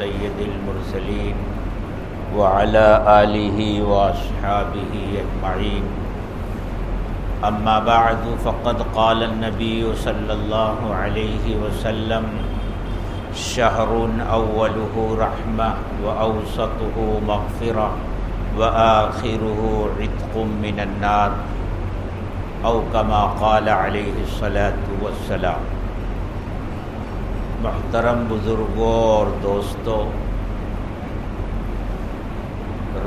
سید المرسلین وعلی آلہ واصحابہ اجمعین اما بعد فقد قال النبی صلی اللہ علیہ وسلم شہر اولہ رحمہ واوسطہ مغفرہ وآخرہ عتق من النار او کما قال علیہ الصلاۃ والسلام۔ محترم بزرگوں اور دوستوں،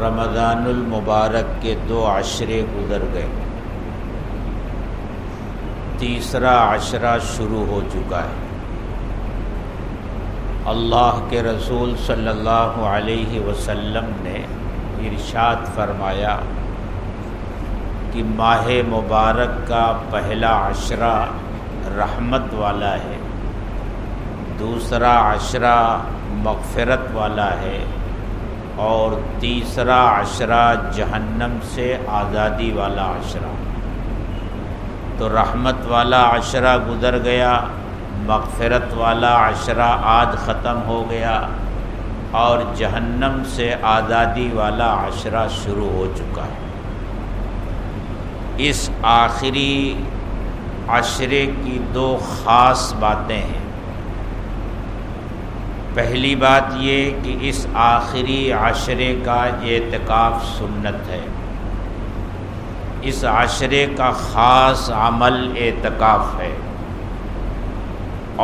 رمضان المبارک کے 2 عشرے گزر گئے، تیسرا عشرہ شروع ہو چکا ہے۔ اللہ کے رسول صلی اللہ علیہ وسلم نے ارشاد فرمایا کہ ماہ مبارک کا پہلا عشرہ رحمت والا ہے، دوسرا عشرہ مغفرت والا ہے، اور تیسرا عشرہ جہنم سے آزادی والا عشرہ۔ تو رحمت والا عشرہ گزر گیا، مغفرت والا عشرہ آج ختم ہو گیا، اور جہنم سے آزادی والا عشرہ شروع ہو چکا ہے۔ اس آخری عشرے کی 2 خاص باتیں ہیں۔ پہلی بات یہ کہ اس آخری عشرے کا اعتکاف سنت ہے، اس عشرے کا خاص عمل اعتکاف ہے۔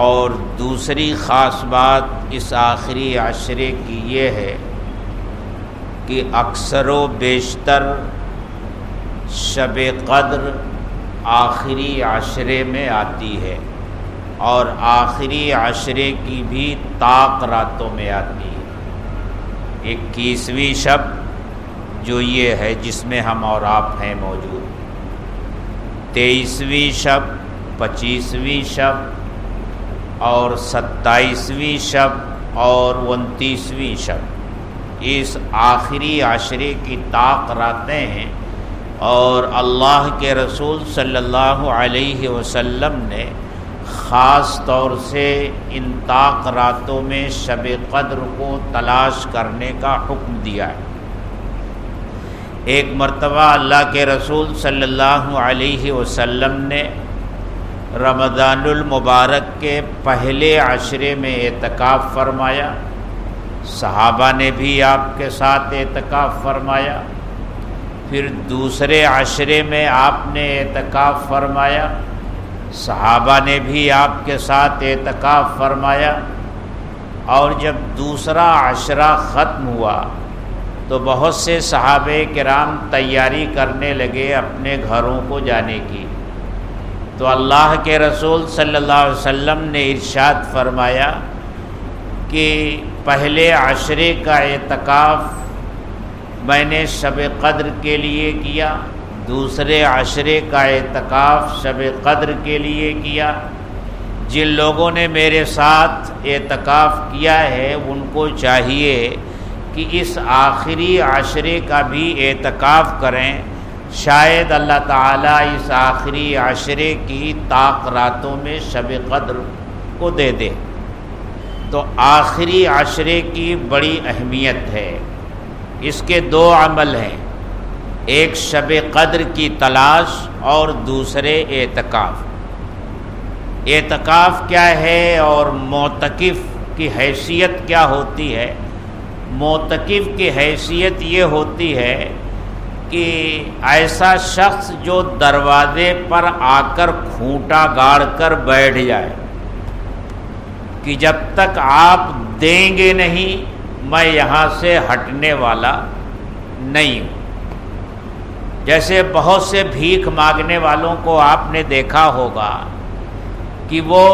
اور دوسری خاص بات اس آخری عشرے کی یہ ہے کہ اکثر و بیشتر شب قدر آخری عشرے میں آتی ہے، اور آخری عشرے کی بھی طاق راتوں میں آتی ہے۔ 21ویں شب جو یہ ہے جس میں ہم اور آپ ہیں موجود، 23ویں شب، 25ویں شب اور 27ویں شب اور 29ویں شب، اس آخری عشرے کی طاق راتیں ہیں۔ اور اللہ کے رسول صلی اللہ علیہ وسلم نے خاص طور سے ان طاق راتوں میں شب قدر کو تلاش کرنے کا حکم دیا ہے۔ ایک مرتبہ اللہ کے رسول صلی اللہ علیہ وسلم نے رمضان المبارک کے پہلے عشرے میں اعتکاف فرمایا، صحابہ نے بھی آپ کے ساتھ اعتکاف فرمایا۔ پھر دوسرے عشرے میں آپ نے اعتکاف فرمایا، صحابہ نے بھی آپ کے ساتھ اعتکاف فرمایا۔ اور جب دوسرا عشرہ ختم ہوا تو بہت سے صحابہ کرام تیاری کرنے لگے اپنے گھروں کو جانے کی۔ تو اللہ کے رسول صلی اللہ علیہ وسلم نے ارشاد فرمایا کہ پہلے عشرے کا اعتکاف میں نے شب قدر کے لیے کیا، دوسرے عشرے کا اعتکاف شب قدر کے لیے کیا۔ جن لوگوں نے میرے ساتھ اعتکاف کیا ہے ان کو چاہیے کہ اس آخری عشرے کا بھی اعتکاف کریں، شاید اللہ تعالیٰ اس آخری عشرے کی طاق راتوں میں شب قدر کو دے دے۔ تو آخری عشرے کی بڑی اہمیت ہے۔ اس کے 2 عمل ہیں، ایک شب قدر کی تلاش اور دوسرے اعتکاف۔ اعتکاف کیا ہے اور معتکف کی حیثیت کیا ہوتی ہے؟ معتکف کی حیثیت یہ ہوتی ہے کہ ایسا شخص جو دروازے پر آ کر کھوٹا گاڑ کر بیٹھ جائے کہ جب تک آپ دیں گے نہیں میں یہاں سے ہٹنے والا نہیں ہوں۔ جیسے بہت سے بھیک مانگنے والوں کو آپ نے دیکھا ہوگا کہ وہ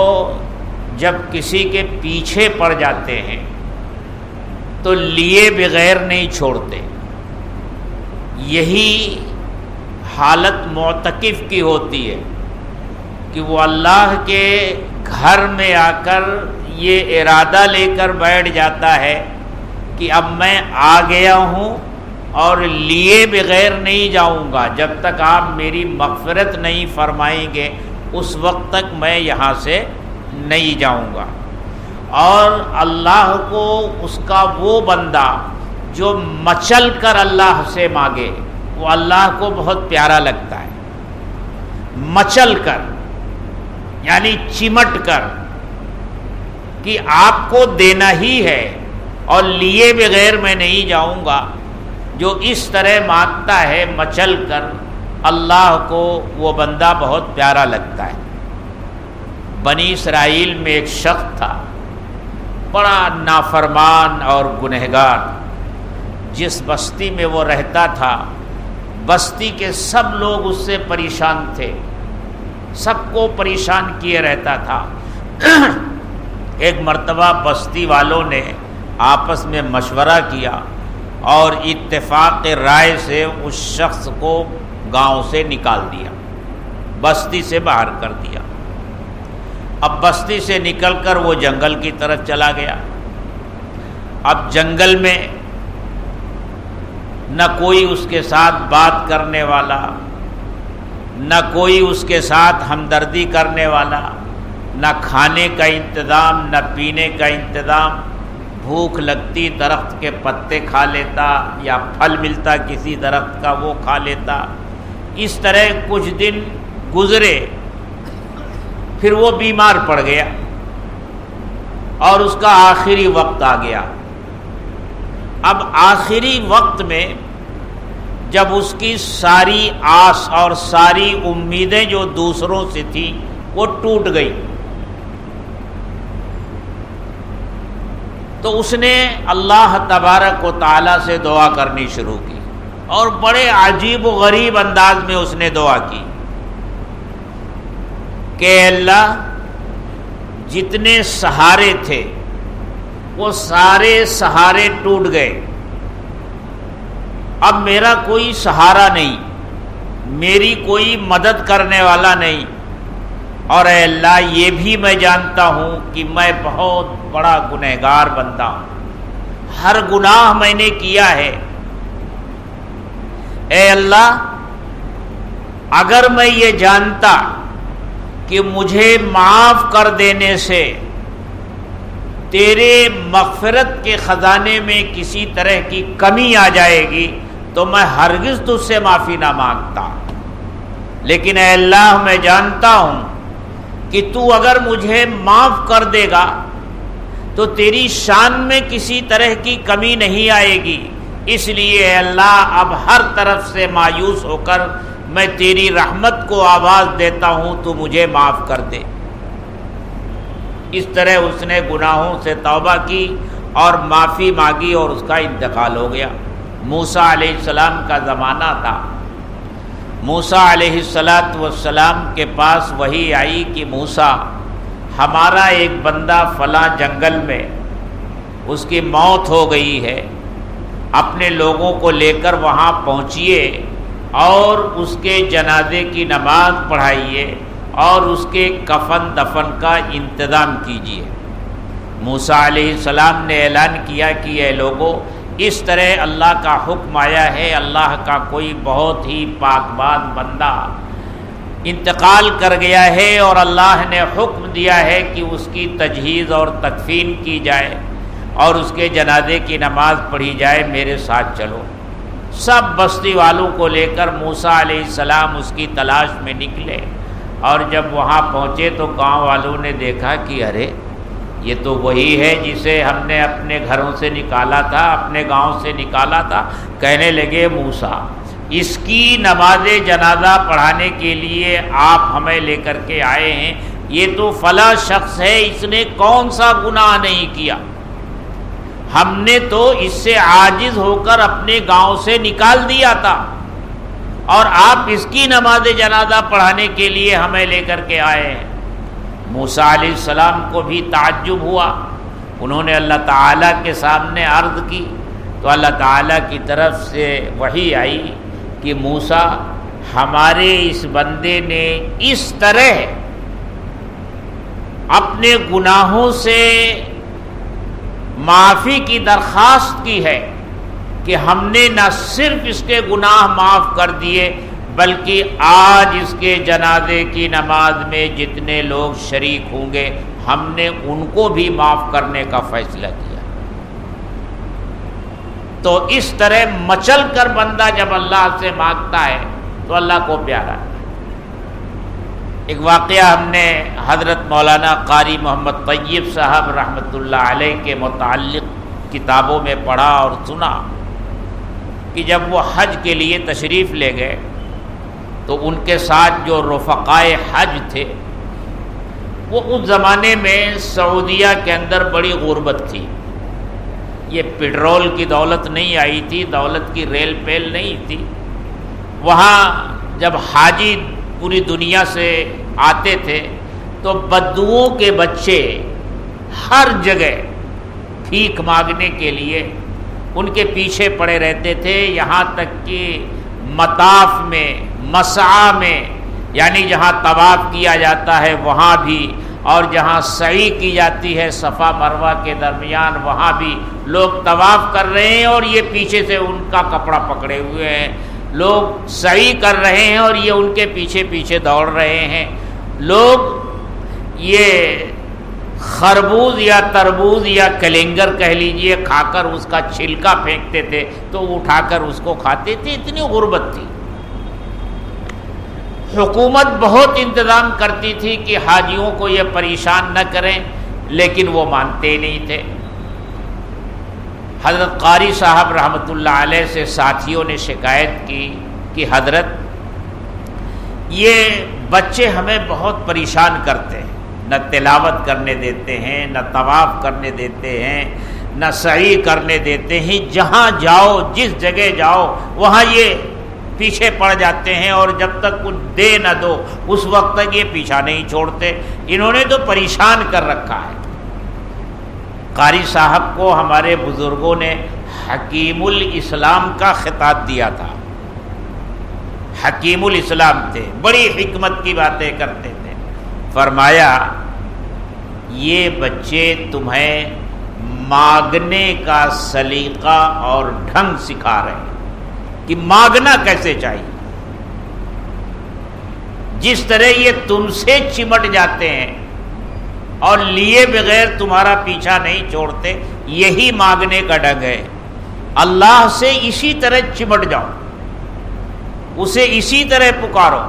جب کسی کے پیچھے پڑ جاتے ہیں تو لیے بغیر نہیں چھوڑتے۔ یہی حالت معتکف کی ہوتی ہے کہ وہ اللہ کے گھر میں آ کر یہ ارادہ لے کر بیٹھ جاتا ہے کہ اب میں آ گیا ہوں اور لیے بغیر نہیں جاؤں گا، جب تک آپ میری مغفرت نہیں فرمائیں گے اس وقت تک میں یہاں سے نہیں جاؤں گا۔ اور اللہ کو اس کا وہ بندہ جو مچل کر اللہ سے مانگے وہ اللہ کو بہت پیارا لگتا ہے. مچل کر یعنی چمٹ کر کہ آپ کو دینا ہی ہے اور لیے بغیر میں نہیں جاؤں گا. جو اس طرح مانگتا ہے مچل کر اللہ کو وہ بندہ بہت پیارا لگتا ہے. بنی اسرائیل میں ایک شخص تھا بڑا نافرمان اور گنہگار. جس بستی میں وہ رہتا تھا بستی کے سب لوگ اس سے پریشان تھے، سب کو پریشان کیے رہتا تھا. ایک مرتبہ بستی والوں نے آپس میں مشورہ کیا اور اتفاق رائے سے اس شخص کو گاؤں سے نکال دیا، بستی سے باہر کر دیا. اب بستی سے نکل کر وہ جنگل کی طرف چلا گیا. اب جنگل میں نہ کوئی اس کے ساتھ بات کرنے والا، نہ کوئی اس کے ساتھ ہمدردی کرنے والا، نہ کھانے کا انتظام نہ پینے کا انتظام. بھوک لگتی درخت کے پتے کھا لیتا یا پھل ملتا کسی درخت کا وہ کھا لیتا. اس طرح کچھ دن گزرے، پھر وہ بیمار پڑ گیا اور اس کا آخری وقت آ گیا. اب آخری وقت میں جب اس کی ساری آس اور ساری امیدیں جو دوسروں سے تھیں وہ ٹوٹ گئی، تو اس نے اللہ تبارک و تعالی سے دعا کرنی شروع کی اور بڑے عجیب و غریب انداز میں اس نے دعا کی کہ اللہ جتنے سہارے تھے وہ سارے سہارے ٹوٹ گئے، اب میرا کوئی سہارا نہیں، میری کوئی مدد کرنے والا نہیں. اور اے اللہ یہ بھی میں جانتا ہوں کہ میں بہت بڑا گنہگار بندہ ہوں، ہر گناہ میں نے کیا ہے. اے اللہ اگر میں یہ جانتا کہ مجھے معاف کر دینے سے تیرے مغفرت کے خزانے میں کسی طرح کی کمی آ جائے گی تو میں ہرگز تجھ سے معافی نہ مانگتا. لیکن اے اللہ میں جانتا ہوں کہ تو اگر مجھے معاف کر دے گا تو تیری شان میں کسی طرح کی کمی نہیں آئے گی. اس لیے اے اللہ اب ہر طرف سے مایوس ہو کر میں تیری رحمت کو آواز دیتا ہوں، تو مجھے معاف کر دے. اس طرح اس نے گناہوں سے توبہ کی اور معافی مانگی اور اس کا انتقال ہو گیا. موسیٰ علیہ السلام کا زمانہ تھا. موسیٰ علیہ السلام کے پاس وحی آئی کہ موسیٰ ہمارا ایک بندہ فلاں جنگل میں اس کی موت ہو گئی ہے، اپنے لوگوں کو لے کر وہاں پہنچیے اور اس کے جنازے کی نماز پڑھائیے اور اس کے کفن دفن کا انتظام کیجیے. موسیٰ علیہ السلام نے اعلان کیا کہ اے لوگو، اس طرح اللہ کا حکم آیا ہے، اللہ کا کوئی بہت ہی پاک باز بندہ انتقال کر گیا ہے اور اللہ نے حکم دیا ہے کہ اس کی تجہیز اور تکفین کی جائے اور اس کے جنازے کی نماز پڑھی جائے، میرے ساتھ چلو. سب بستی والوں کو لے کر موسیٰ علیہ السلام اس کی تلاش میں نکلے اور جب وہاں پہنچے تو گاؤں والوں نے دیکھا کہ ارے یہ تو وہی ہے جسے ہم نے اپنے گھروں سے نکالا تھا، اپنے گاؤں سے نکالا تھا. کہنے لگے موسیٰ اس کی نماز جنازہ پڑھانے کے لیے آپ ہمیں لے کر کے آئے ہیں، یہ تو فلاں شخص ہے، اس نے کون سا گناہ نہیں کیا، ہم نے تو اس سے عاجز ہو کر اپنے گاؤں سے نکال دیا تھا اور آپ اس کی نماز جنازہ پڑھانے کے لیے ہمیں لے کر کے آئے ہیں. موسیٰ علیہ السلام کو بھی تعجب ہوا. انہوں نے اللہ تعالیٰ کے سامنے عرض کی تو اللہ تعالیٰ کی طرف سے وحی آئی کہ موسیٰ ہمارے اس بندے نے اس طرح اپنے گناہوں سے معافی کی درخواست کی ہے کہ ہم نے نہ صرف اس کے گناہ معاف کر دیے بلکہ آج اس کے جنازے کی نماز میں جتنے لوگ شریک ہوں گے ہم نے ان کو بھی معاف کرنے کا فیصلہ کیا۔ تو اس طرح مچل کر بندہ جب اللہ سے مانگتا ہے تو اللہ کو پیارا ہے۔ ایک واقعہ ہم نے حضرت مولانا قاری محمد طیب صاحب رحمۃ اللہ علیہ کے متعلق کتابوں میں پڑھا اور سنا کہ جب وہ حج کے لیے تشریف لے گئے تو ان کے ساتھ جو رفقائے حج تھے وہ اس زمانے میں سعودیہ کے اندر بڑی غربت تھی۔ یہ پیٹرول کی دولت نہیں آئی تھی، دولت کی ریل پیل نہیں تھی۔ وہاں جب حاجی پوری دنیا سے آتے تھے تو بدوؤں کے بچے ہر جگہ بھیک مانگنے کے لیے ان کے پیچھے پڑے رہتے تھے، یہاں تک کہ مطاف میں، مسعی میں، یعنی جہاں طواف کیا جاتا ہے وہاں بھی، اور جہاں سعی کی جاتی ہے صفا مروہ کے درمیان وہاں بھی لوگ طواف کر رہے ہیں اور یہ پیچھے سے ان کا کپڑا پکڑے ہوئے ہیں۔ لوگ سعی کر رہے ہیں اور یہ ان کے پیچھے پیچھے دوڑ رہے ہیں۔ لوگ یہ خربوز یا تربوز یا کلنگر کہہ لیجئے کھا کر اس کا چھلکا پھینکتے تھے تو اٹھا کر اس کو کھاتے تھے، اتنی غربت تھی۔ حکومت بہت انتظام کرتی تھی کہ حاجیوں کو یہ پریشان نہ کریں، لیکن وہ مانتے نہیں تھے۔ حضرت قاری صاحب رحمۃ اللہ علیہ سے ساتھیوں نے شکایت کی کہ حضرت یہ بچے ہمیں بہت پریشان کرتے ہیں، نہ تلاوت کرنے دیتے ہیں، نہ طواف کرنے دیتے ہیں، نہ سعی کرنے دیتے ہیں، جہاں جاؤ جس جگہ جاؤ وہاں یہ پیچھے پڑ جاتے ہیں اور جب تک کچھ دے نہ دو اس وقت تک یہ پیچھا نہیں چھوڑتے، انہوں نے تو پریشان کر رکھا ہے۔ قاری صاحب کو ہمارے بزرگوں نے حکیم الاسلام کا خطاب دیا تھا۔ حکیم الاسلام تھے، بڑی حکمت کی باتیں کرتے تھے۔ فرمایا یہ بچے تمہیں مانگنے کا سلیقہ اور ڈھنگ سکھا رہے ہیں کہ مانگنا کیسے چاہیے۔ جس طرح یہ تم سے چمٹ جاتے ہیں اور لیے بغیر تمہارا پیچھا نہیں چھوڑتے، یہی مانگنے کا ڈھنگ ہے۔ اللہ سے اسی طرح چمٹ جاؤ، اسے اسی طرح پکارو۔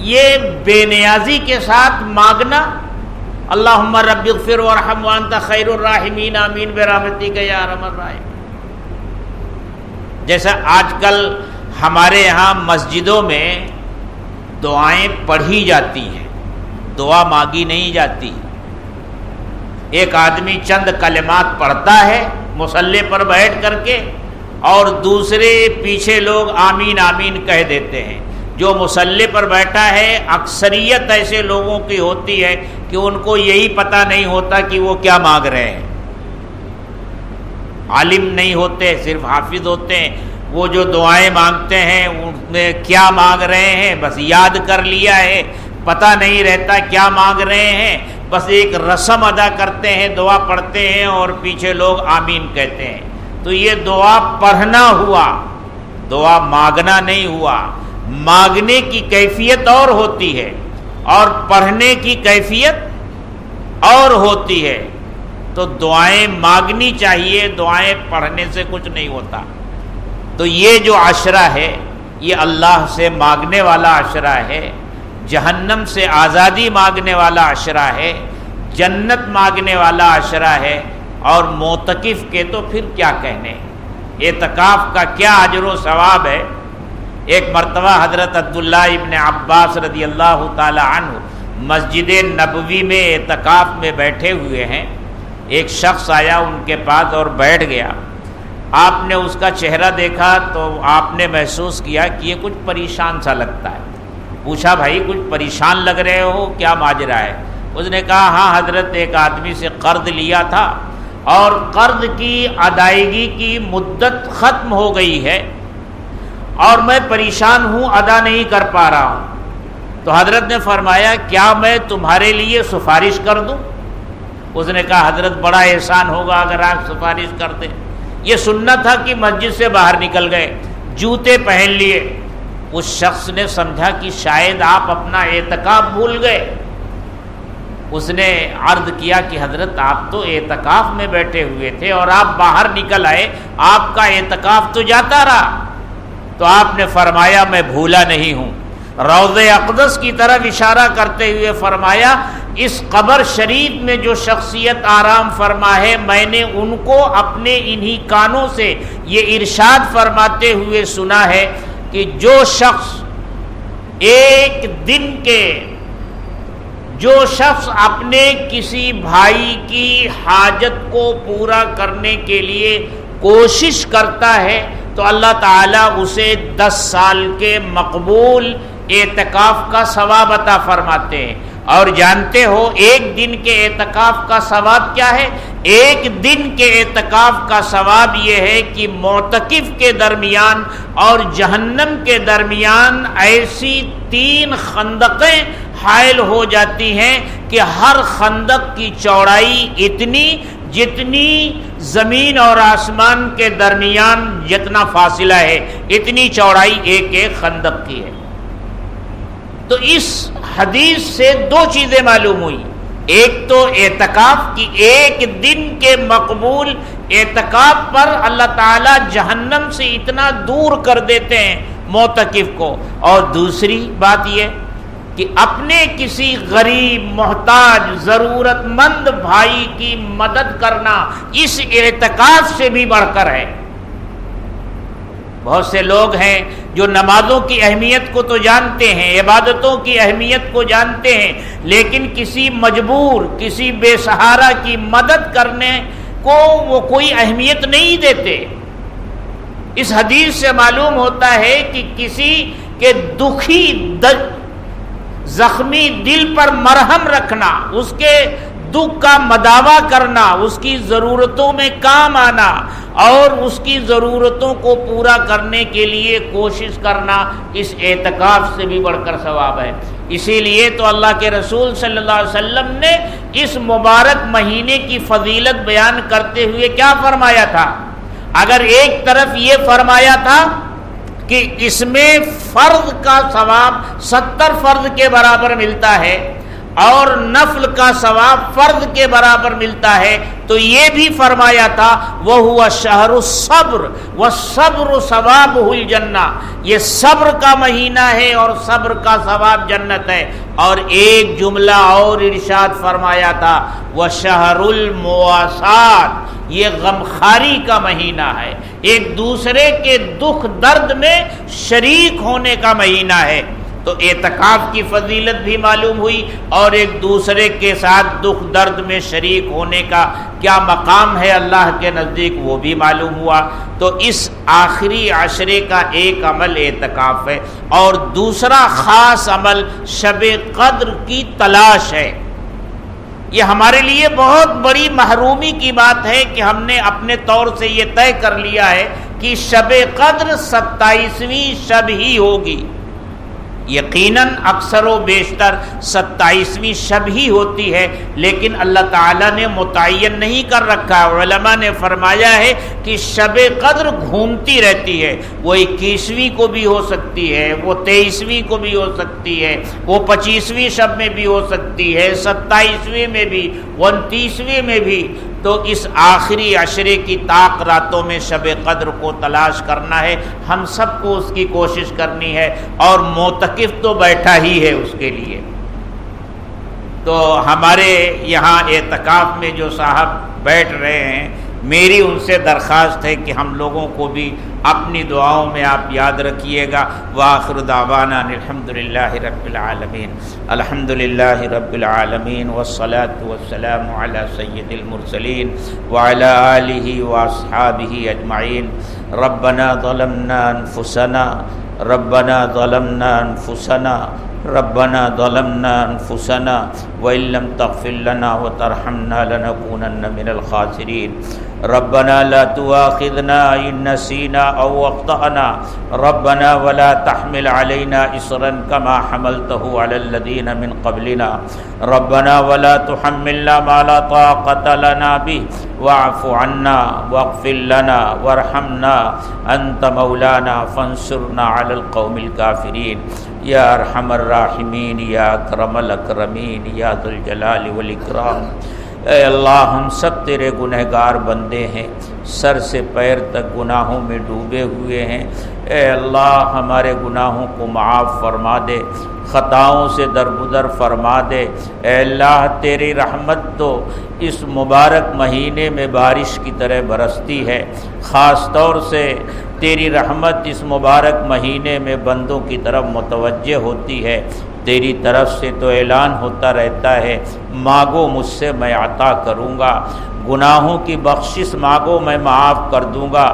یہ بے نیازی کے ساتھ مانگنا، اللہم رب اغفر وارحم وانت خیر الراحمین آمین برحمتک یا ارحم الراحمین۔ جیسا آج کل ہمارے یہاں مسجدوں میں دعائیں پڑھی جاتی ہیں، دعا مانگی نہیں جاتی۔ ایک آدمی چند کلمات پڑھتا ہے مصلی پر بیٹھ کر کے اور دوسرے پیچھے لوگ آمین آمین کہہ دیتے ہیں۔ جو مصلی پر بیٹھا ہے اکثریت ایسے لوگوں کی ہوتی ہے کہ ان کو یہی پتہ نہیں ہوتا کہ وہ کیا مانگ رہے ہیں، عالم نہیں ہوتے، صرف حافظ ہوتے ہیں۔ وہ جو دعائیں مانگتے ہیں ان میں کیا مانگ رہے ہیں بس یاد کر لیا ہے، پتہ نہیں رہتا کیا مانگ رہے ہیں، بس ایک رسم ادا کرتے ہیں، دعا پڑھتے ہیں اور پیچھے لوگ آمین کہتے ہیں۔ تو یہ دعا پڑھنا ہوا، دعا مانگنا نہیں ہوا۔ مانگنے کی کیفیت اور ہوتی ہے اور پڑھنے کی کیفیت اور ہوتی ہے۔ تو دعائیں مانگنی چاہیے، دعائیں پڑھنے سے کچھ نہیں ہوتا۔ تو یہ جو عشرہ ہے یہ اللہ سے مانگنے والا عشرہ ہے، جہنم سے آزادی مانگنے والا عشرہ ہے، جنت مانگنے والا عشرہ ہے، اور معتکف کے تو پھر کیا کہنے۔ اعتکاف کا کیا اجر و ثواب ہے۔ ایک مرتبہ حضرت عبداللہ ابن عباس رضی اللہ تعالی عنہ مسجد نبوی میں اعتکاف میں بیٹھے ہوئے ہیں، ایک شخص آیا ان کے پاس اور بیٹھ گیا۔ آپ نے اس کا چہرہ دیکھا تو آپ نے محسوس کیا کہ یہ کچھ پریشان سا لگتا ہے۔ پوچھا بھائی کچھ پریشان لگ رہے ہو، کیا ماجرا ہے؟ اس نے کہا ہاں حضرت ایک آدمی سے قرض لیا تھا اور قرض کی ادائیگی کی مدت ختم ہو گئی ہے اور میں پریشان ہوں، ادا نہیں کر پا رہا ہوں۔ تو حضرت نے فرمایا کیا میں تمہارے لیے سفارش کر دوں؟ اس نے کہا حضرت بڑا احسان ہوگا اگر آپ سفارش کر دیں۔ یہ سننا تھا کہ مسجد سے باہر نکل گئے، جوتے پہن لیے۔ اس شخص نے سمجھا کہ شاید آپ اپنا اعتکاف بھول گئے، اس نے عرض کیا کہ حضرت آپ تو اعتکاف میں بیٹھے ہوئے تھے اور آپ باہر نکل آئے، آپ کا اعتکاف تو جاتا رہا۔ تو آپ نے فرمایا میں بھولا نہیں ہوں۔ روضہ اقدس کی طرف اشارہ کرتے ہوئے فرمایا اس قبر شریف میں جو شخصیت آرام فرما ہے، میں نے ان کو اپنے انہی کانوں سے یہ ارشاد فرماتے ہوئے سنا ہے کہ جو شخص اپنے کسی بھائی کی حاجت کو پورا کرنے کے لیے کوشش کرتا ہے تو اللہ تعالیٰ اسے 10 سال کے مقبول اعتکاف کا ثواب عطا فرماتے ہیں۔ اور جانتے ہو ایک دن کے اعتکاف کا ثواب کیا ہے؟ ایک دن کے اعتکاف کا ثواب یہ ہے کہ معتکف کے درمیان اور جہنم کے درمیان ایسی 3 خندقیں حائل ہو جاتی ہیں کہ ہر خندق کی چوڑائی اتنی جتنی زمین اور آسمان کے درمیان جتنا فاصلہ ہے، اتنی چوڑائی ایک خندق کی ہے۔ تو اس حدیث سے 2 چیزیں معلوم ہوئی، ایک تو اعتکاف کی ایک دن کے مقبول اعتکاف پر اللہ تعالیٰ جہنم سے اتنا دور کر دیتے ہیں معتکف کو، اور دوسری بات یہ کہ اپنے کسی غریب محتاج ضرورت مند بھائی کی مدد کرنا اس اعتکاف سے بھی بڑھ کر ہے۔ بہت سے لوگ ہیں جو نمازوں کی اہمیت کو تو جانتے ہیں، عبادتوں کی اہمیت کو جانتے ہیں، لیکن کسی مجبور، کسی بے سہارا کی مدد کرنے کو وہ کوئی اہمیت نہیں دیتے۔ اس حدیث سے معلوم ہوتا ہے کہ کسی کے دکھی زخمی دل پر مرہم رکھنا، اس کے دکھ کا مداوا کرنا، اس کی ضرورتوں میں کام آنا اور اس کی ضرورتوں کو پورا کرنے کے لیے کوشش کرنا اس اعتکاف سے بھی بڑھ کر ثواب ہے۔ اسی لیے تو اللہ کے رسول صلی اللہ علیہ وسلم نے اس مبارک مہینے کی فضیلت بیان کرتے ہوئے کیا فرمایا تھا؟ اگر ایک طرف یہ فرمایا تھا کہ اس میں فرض کا ثواب 70 فرض کے برابر ملتا ہے اور نفل کا ثواب فرض کے برابر ملتا ہے، تو یہ بھی فرمایا تھا وَهُوَ شَهْرُ الصَّبْرِ وَالصَّبْرُ ثَوَابُهُ الْجَنَّةُ، یہ صبر کا مہینہ ہے اور صبر کا ثواب جنت ہے۔ اور ایک جملہ اور ارشاد فرمایا تھا وَشَهْرُ الْمُوَاسَاةِ، یہ غمخواری کا مہینہ ہے، ایک دوسرے کے دکھ درد میں شریک ہونے کا مہینہ ہے۔ تو اعتکاف کی فضیلت بھی معلوم ہوئی اور ایک دوسرے کے ساتھ دکھ درد میں شریک ہونے کا کیا مقام ہے اللہ کے نزدیک وہ بھی معلوم ہوا۔ تو اس آخری عشرے کا ایک عمل اعتکاف ہے، اور دوسرا خاص عمل شب قدر کی تلاش ہے۔ یہ ہمارے لیے بہت بڑی محرومی کی بات ہے کہ ہم نے اپنے طور سے یہ طے کر لیا ہے کہ شب قدر 27ویں شب ہی ہوگی۔ یقیناً اکثر و بیشتر 27ویں شب ہی ہوتی ہے، لیکن اللہ تعالیٰ نے متعین نہیں کر رکھا ہے۔ علماء نے فرمایا ہے کہ شب قدر گھومتی رہتی ہے، وہ 21ویں کو بھی ہو سکتی ہے، وہ 23ویں کو بھی ہو سکتی ہے، وہ 25ویں شب میں بھی ہو سکتی ہے، 27ویں میں بھی، 29ویں میں بھی۔ تو اس آخری عشرے کی طاق راتوں میں شب قدر کو تلاش کرنا ہے، ہم سب کو اس کی کوشش کرنی ہے، اور معتکف تو بیٹھا ہی ہے اس کے لیے۔ تو ہمارے یہاں اعتکاف میں جو صاحب بیٹھ رہے ہیں، میری ان سے درخواست ہے کہ ہم لوگوں کو بھی اپنی دعاؤں میں آپ یاد رکھیے گا۔ وآخر دعوانا الحمدللہ رب العالمین، الحمدللہ رب العالمین، والصلاة والسلام علی سید المرسلین وعلی آلہ واصحابہ اجمعین۔ ربنا ظلمنا انفسنا ربنا ظلمنا انفسنا ربنا ظلمنا انفسنا وان لم تغفر لنا وترحمنا لنكونن من الخاسرين ربنا لا تؤاخذنا ان نسينا او اخطأنا ربنا ولا تحمل تحمل علينا إصرا كما حملته على الذين من قبلنا ربنا ولا تحملنا ما لا طاقة لنا به واعف عنا واغفر لنا وارحمنا أنت مولانا فانصرنا على القوم الكافرين یا ارحم الراحمین یا اکرم الاکرمین یا ذو الجلال والاکرام۔ اے اللہ ہم سب تیرے گنہگار بندے ہیں، سر سے پیر تک گناہوں میں ڈوبے ہوئے ہیں۔ اے اللہ ہمارے گناہوں کو معاف فرما دے، خطاؤں سے درگزر فرما دے۔ اے اللہ تیری رحمت تو اس مبارک مہینے میں بارش کی طرح برستی ہے، خاص طور سے تیری رحمت اس مبارک مہینے میں بندوں کی طرف متوجہ ہوتی ہے۔ تیری طرف سے تو اعلان ہوتا رہتا ہے مانگو مجھ سے میں عطا کروں گا، گناہوں کی بخشش مانگو میں معاف کر دوں گا،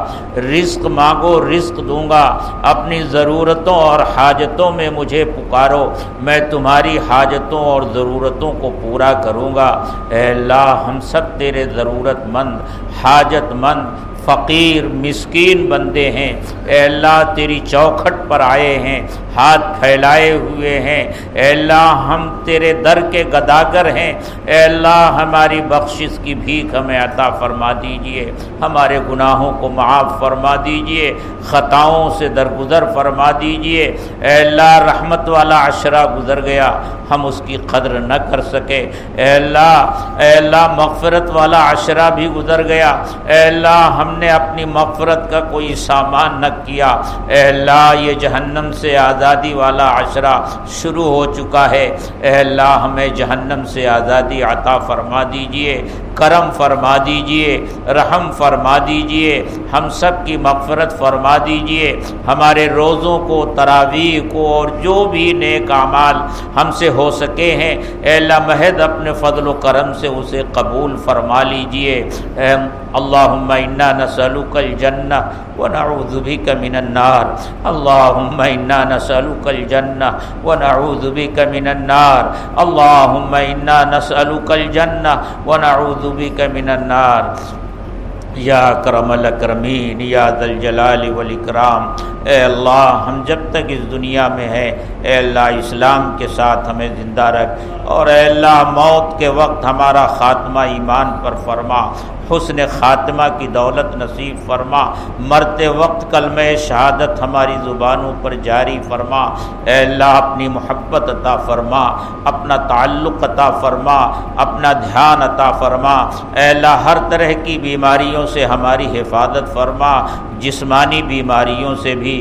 رزق مانگو رزق دوں گا، اپنی ضرورتوں اور حاجتوں میں مجھے پکارو میں تمہاری حاجتوں اور ضرورتوں کو پورا کروں گا۔ اے اللہ ہم سب تیرے ضرورت مند، حاجت مند، فقیر مسکین بندے ہیں۔ اے اللہ تیری چوکھٹ پر آئے ہیں، ہاتھ پھیلائے ہوئے ہیں۔ اے اللہ ہم تیرے در کے گداگر ہیں۔ اے اللہ ہماری بخشش کی بھیک ہمیں عطا فرما دیجئے، ہمارے گناہوں کو معاف فرما دیجئے، خطاؤں سے درگزر فرما دیجئے۔ اے اللہ رحمت والا عشرہ گزر گیا، ہم اس کی قدر نہ کر سکے۔ اے اللہ مغفرت والا عشرہ بھی گزر گیا، اے اللہ ہم نے اپنی مغفرت کا کوئی سامان نہ کیا۔ اے اللہ یہ جہنم سے آزادی والا عشرہ شروع ہو چکا ہے، اے اللہ ہمیں جہنم سے آزادی عطا فرما دیجئے، کرم فرما دیجئے، رحم فرما دیجئے، ہم سب کی مغفرت فرما دیجئے، ہمارے روزوں کو، تراویح کو اور جو بھی نیک اعمال ہم سے ہو سکے ہیں اے اللہ محض اپنے فضل و کرم سے اسے قبول فرما لیجئے۔ اللہم انا نسألک الجنہ ونعوذ بک من النار، اللہم انا نسألک الجنہ ونعوذ بک من النار، اللہم انا نسألک الجنہ ونعوذ بک من النار۔ یا اکرم الاکرمین یا ذا الجلال والاکرام۔ اے اللہ ہم جب تک اس دنیا میں ہیں اے اللہ اسلام کے ساتھ ہمیں زندہ رکھ، اور اے اللہ موت کے وقت ہمارا خاتمہ ایمان پر فرما، حسن خاتمہ کی دولت نصیب فرما، مرتے وقت کلمہ شہادت ہماری زبانوں پر جاری فرما۔ اے اللہ اپنی محبت عطا فرما، اپنا تعلق عطا فرما، اپنا دھیان عطا فرما۔ اے اللہ ہر طرح کی بیماریوں سے ہماری حفاظت فرما، جسمانی بیماریوں سے بھی،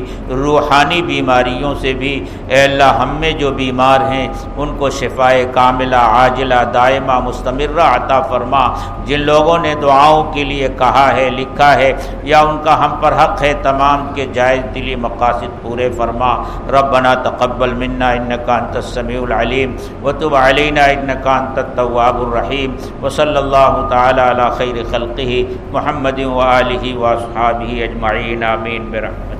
روحانی بیماریوں سے بھی۔ اے اللہ ہم میں جو بیمار ہیں ان کو شفائے کاملہ عاجلہ دائمہ مستمرہ عطا فرما۔ جن لوگوں نے دعاؤں کے لیے کہا ہے، لکھا ہے یا ان کا ہم پر حق ہے، تمام کے جائز دلی مقاصد پورے فرما۔ ربنا تقبل منا انک انت السمیع العلیم وتب علینا انک انت التواب الرحیم، وصلی اللہ تعالی علی خیر خلقہ محمد وآلہ واصحابہ اجمعین، آمین برحمتہ۔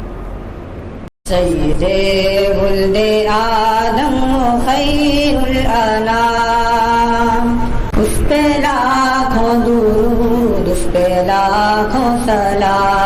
سید ولد آدم خیر الانام، اس پہ لاکھوں درود، اس پہ لاکھوں سلام۔